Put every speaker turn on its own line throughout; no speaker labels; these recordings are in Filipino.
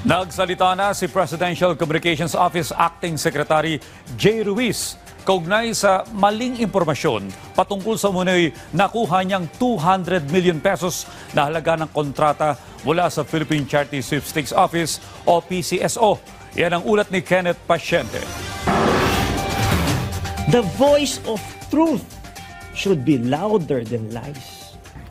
Nagsalita na si Presidential Communications Office Acting Secretary Jay Ruiz kaugnay sa maling impormasyon patungkol sa umunoy nakuha niyang 200 million pesos na halaga ng kontrata mula sa Philippine Charity Sweepstakes Office o PCSO. Yan ang ulat ni Kenneth Pasyente.
The voice of truth should be louder than lies.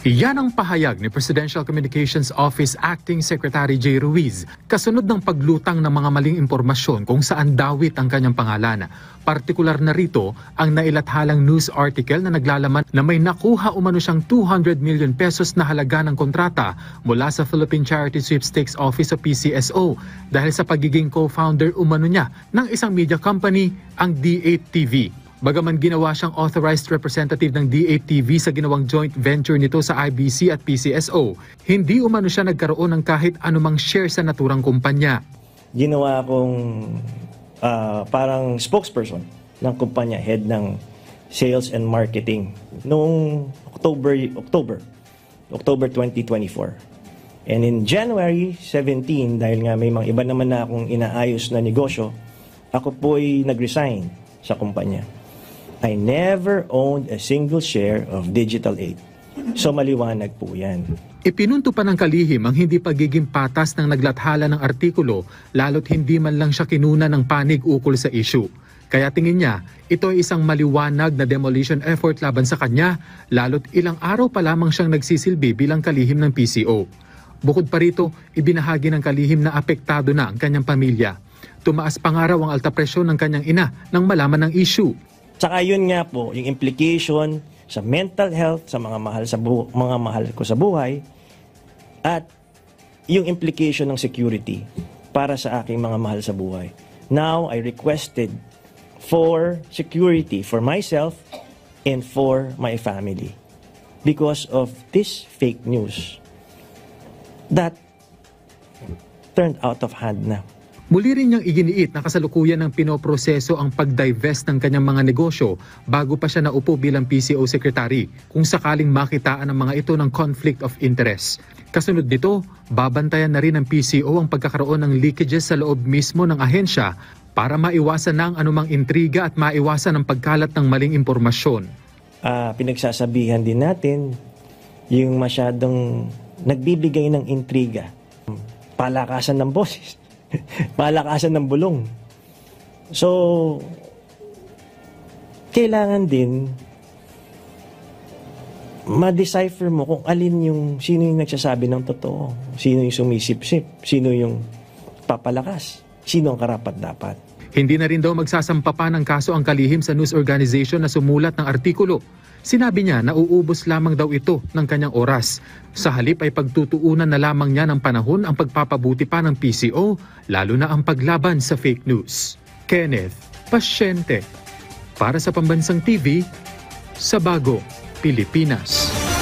Iyan ang pahayag ni Presidential Communications Office Acting Secretary Jay Ruiz kasunod ng paglutang ng mga maling impormasyon kung saan dawit ang kanyang pangalan. Partikular na rito ang nailathalang news article na naglalaman na may nakuha umano siyang 200 million pesos na halaga ng kontrata mula sa Philippine Charity Sweepstakes Office o PCSO dahil sa pagiging co-founder umano niya ng isang media company, ang D8TV. Bagaman ginawa siyang authorized representative ng D8TV sa ginawang joint venture nito sa IBC at PCSO, hindi umano siya nagkaroon ng kahit anumang share sa naturang kumpanya.
Ginawa akong parang spokesperson ng kumpanya, head ng sales and marketing noong October 2024. And in January 17, dahil nga may mga iba naman na akong inaayos na negosyo, ako po'y nag-resign sa kumpanya. I never owned a single share of Digital 8. So maliwanag po yan.
Ipinunto pa ng kalihim ang hindi pagiging patas ng naglathala ng artikulo lalo't hindi man lang siya kinuna ng panig ukol sa issue. Kaya tingin niya, ito ay isang maliwanag na demolition effort laban sa kanya lalo't ilang araw pa lamang siyang nagsisilbi bilang kalihim ng PCO. Bukod pa rito, ibinahagi ng kalihim na apektado na ang kanyang pamilya. Tumaas pa nga raw ang alta presyon ng kanyang ina nang malaman ng issue.
Saka yun nga po, yung implication sa mental health, sa mga mahal ko sa buhay, at yung implication ng security para sa aking mga mahal sa buhay. Now, I requested for security for myself and for my family because of this fake news that turned out of hand na.
Muli rin niyang iginiit na kasalukuyan ng pinoproseso ang pag-divest ng kanyang mga negosyo bago pa siya naupo bilang PCO Secretary kung sakaling makitaan ng mga ito ng conflict of interest. Kasunod nito, babantayan na rin ng PCO ang pagkakaroon ng leakages sa loob mismo ng ahensya para maiwasan na ang anumang intriga at maiwasan ang pagkalat ng maling impormasyon.
Pinagsasabihan din natin yung masyadong nagbibigay ng intriga, palakasan ng boses. Palakasan ng bulong. So, kailangan din ma-decipher mo kung alin yung sino yung nagsasabi ng totoo, sino yung sumisip-sip, sino yung papalakas, sino ang karapat-dapat.
Hindi na rin daw magsasampa pa ng kaso ang kalihim sa news organization na sumulat ng artikulo. Sinabi niya na uubos lamang daw ito ng kanyang oras. Sa halip ay pagtutuunan na lamang niya ng panahon ang pagpapabuti pa ng PCO, lalo na ang paglaban sa fake news. Kenneth Pasyente, para sa Pambansang TV, sa Bago, Pilipinas.